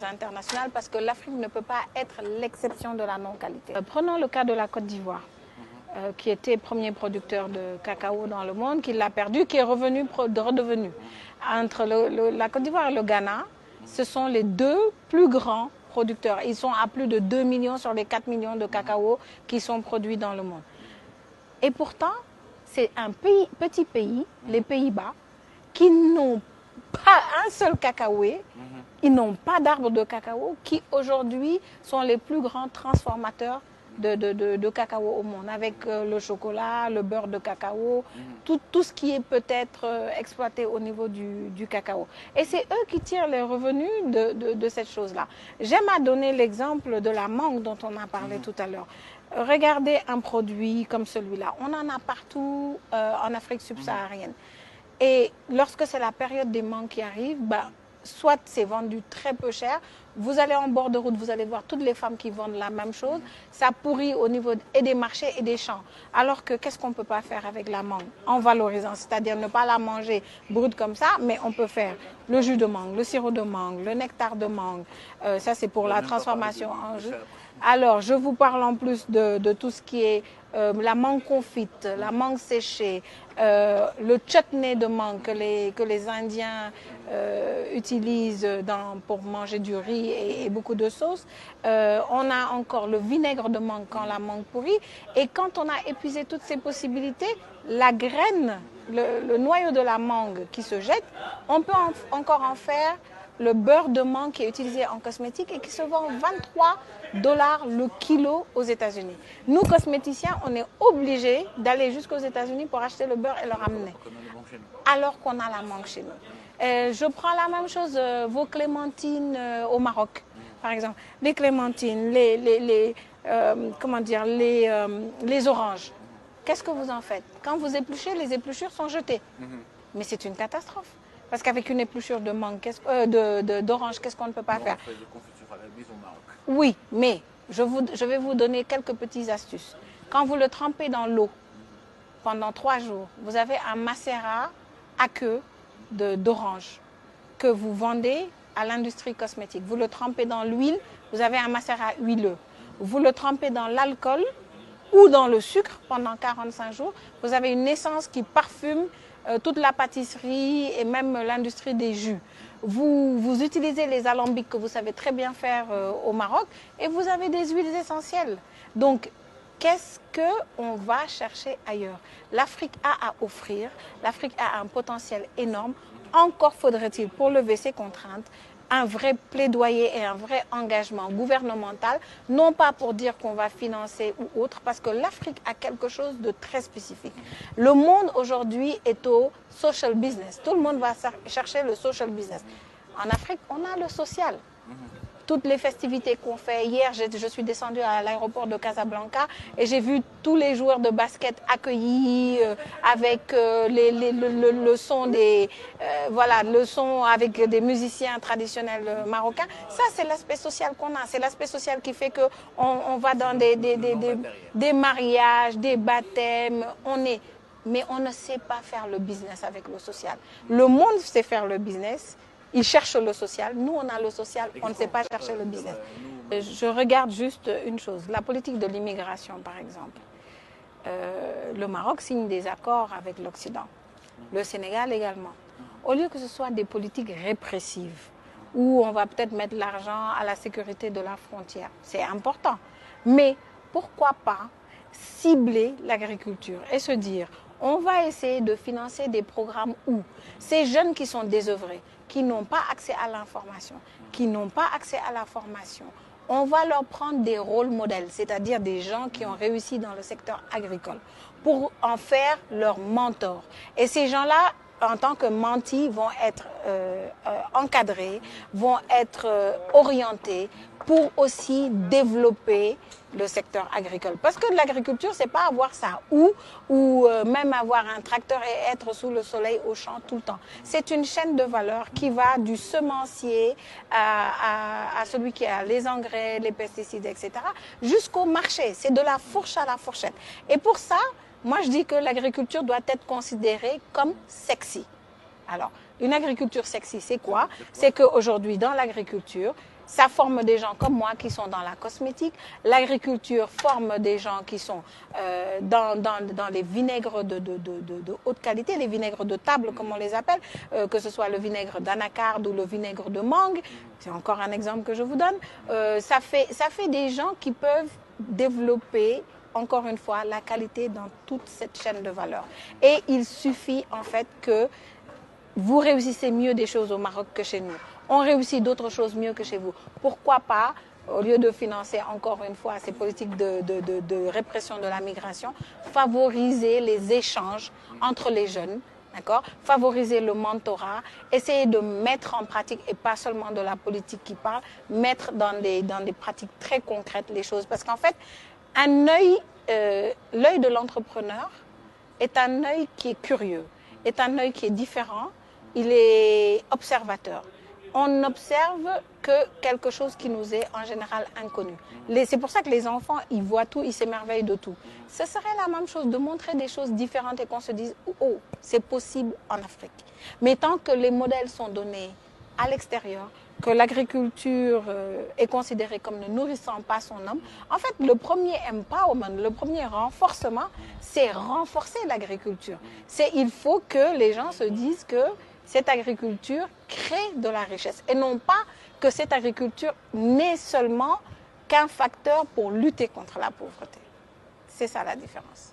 internationales parce que l'Afrique ne peut pas être l'exception de la non-qualité. Prenons le cas de la Côte d'Ivoire, qui était premier producteur de cacao dans le monde, qui l'a perdu, qui est redevenu. Entre la Côte d'Ivoire et le Ghana, ce sont les deux plus grands producteurs. Ils sont à plus de 2 millions sur les 4 millions de cacao qui sont produits dans le monde. Et pourtant, c'est un petit pays, les Pays-Bas, qui n'ont pas un seul cacaoyer, ils n'ont pas d'arbres de cacao, qui aujourd'hui sont les plus grands transformateurs de cacao au monde, avec le chocolat, le beurre de cacao, tout ce qui est peut-être exploité au niveau du cacao. Et c'est eux qui tirent les revenus de cette chose-là. J'aime à donner l'exemple de la mangue dont on a parlé tout à l'heure. Regardez un produit comme celui-là. On en a partout en Afrique subsaharienne. Et lorsque c'est la période des mangues qui arrive, soit c'est vendu très peu cher. Vous allez en bord de route, vous allez voir toutes les femmes qui vendent la même chose. Ça pourrit au niveau et des marchés et des champs. Alors que qu'est-ce qu'on ne peut pas faire avec la mangue en valorisant, c'est-à-dire ne pas la manger brute comme ça, mais on peut faire le jus de mangue, le sirop de mangue, le nectar de mangue. Ça, c'est pour la transformation en jus. Alors, je vous parle en plus de tout ce qui est la mangue confite, la mangue séchée, le chutney de mangue que les Indiens utilisent pour manger du riz et beaucoup de sauces. On a encore le vinaigre de mangue quand la mangue pourrit. Et quand on a épuisé toutes ces possibilités, la graine, le noyau de la mangue qui se jette, on peut encore en faire le beurre de mangue qui est utilisé en cosmétique et qui se vend 23 $ le kilo aux États-Unis. Nous, cosméticiens, on est obligés d'aller jusqu'aux États-Unis pour acheter le beurre et le ramener. Alors qu'on a la mangue chez nous. Je prends la même chose, vos clémentines au Maroc, par exemple. Les clémentines, les oranges. Qu'est-ce que vous en faites? Quand vous épluchez, les épluchures sont jetées. Mais c'est une catastrophe. Parce qu'avec une épluchure de mangue, d'orange, qu'est-ce qu'on ne peut pas faire? On fait des confitures à la bise au Maroc. Oui, mais je vais vous donner quelques petites astuces. Quand vous le trempez dans l'eau pendant 3 jours, vous avez un macérat à queue d'orange que vous vendez à l'industrie cosmétique. Vous le trempez dans l'huile, vous avez un macérat huileux. Vous le trempez dans l'alcool ou dans le sucre pendant 45 jours. Vous avez une essence qui parfume toute la pâtisserie et même l'industrie des jus. Vous utilisez les alambics que vous savez très bien faire au Maroc et vous avez des huiles essentielles. Donc, qu'est-ce qu'on va chercher ailleurs? L'Afrique a à offrir, l'Afrique a un potentiel énorme. Encore faudrait-il, pour lever ces contraintes, un vrai plaidoyer et un vrai engagement gouvernemental, non pas pour dire qu'on va financer ou autre, parce que l'Afrique a quelque chose de très spécifique. Le monde aujourd'hui est au social business. Tout le monde va chercher le social business. En Afrique, on a le social. Toutes les festivités qu'on fait. Hier, je suis descendue à l'aéroport de Casablanca et j'ai vu tous les joueurs de basket accueillis avec le son le son avec des musiciens traditionnels marocains. Ça, c'est l'aspect social qu'on a. C'est l'aspect social qui fait que on va dans des mariages, des baptêmes. Mais on ne sait pas faire le business avec le social. Le monde sait faire le business. Ils cherchent le social. Nous, on a le social, on ne sait pas chercher le business. Je regarde juste une chose, la politique de l'immigration, par exemple. Le Maroc signe des accords avec l'Occident, le Sénégal également. Au lieu que ce soit des politiques répressives, où on va peut-être mettre l'argent à la sécurité de la frontière, c'est important. Mais pourquoi pas cibler l'agriculture et se dire, on va essayer de financer des programmes où ces jeunes qui sont désœuvrés, qui n'ont pas accès à l'information, qui n'ont pas accès à la formation, on va leur prendre des rôles modèles, c'est-à-dire des gens qui ont réussi dans le secteur agricole, pour en faire leurs mentors. Et ces gens-là, en tant que mentis, vont être encadrés, vont être orientés pour aussi développer le secteur agricole. Parce que l'agriculture, c'est pas avoir ça ou même avoir un tracteur et être sous le soleil au champ tout le temps. C'est une chaîne de valeur qui va du semencier à celui qui a les engrais, les pesticides, etc., jusqu'au marché. C'est de la fourche à la fourchette. Et pour ça, moi, je dis que l'agriculture doit être considérée comme sexy. Alors, une agriculture sexy, c'est quoi? C'est qu'aujourd'hui, dans l'agriculture, Ça forme des gens comme moi qui sont dans la cosmétique. L'agriculture forme des gens qui sont dans les vinaigres de haute qualité, les vinaigres de table comme on les appelle, que ce soit le vinaigre d'anacarde ou le vinaigre de mangue. C'est encore un exemple que je vous donne. Ça fait des gens qui peuvent développer, encore une fois, la qualité dans toute cette chaîne de valeur. Et il suffit en fait que vous réussissez mieux des choses au Maroc que chez nous. On réussit d'autres choses mieux que chez vous. Pourquoi pas, au lieu de financer encore une fois ces politiques de répression de la migration, favoriser les échanges entre les jeunes, d'accord? Favoriser le mentorat, essayer de mettre en pratique, et pas seulement de la politique qui parle, mettre dans des pratiques très concrètes les choses. Parce qu'en fait, l'œil de l'entrepreneur est un œil qui est curieux, est un œil qui est différent, il est observateur. On n'observe que quelque chose qui nous est en général inconnu. C'est pour ça que les enfants, ils voient tout, ils s'émerveillent de tout. Ce serait la même chose de montrer des choses différentes et qu'on se dise « Oh, c'est possible en Afrique ». Mais tant que les modèles sont donnés à l'extérieur, que l'agriculture est considérée comme ne nourrissant pas son homme, en fait, le premier empowerment, le premier renforcement, c'est renforcer l'agriculture. Il faut que les gens se disent que cette agriculture crée de la richesse et non pas que cette agriculture n'est seulement qu'un facteur pour lutter contre la pauvreté. C'est ça la différence.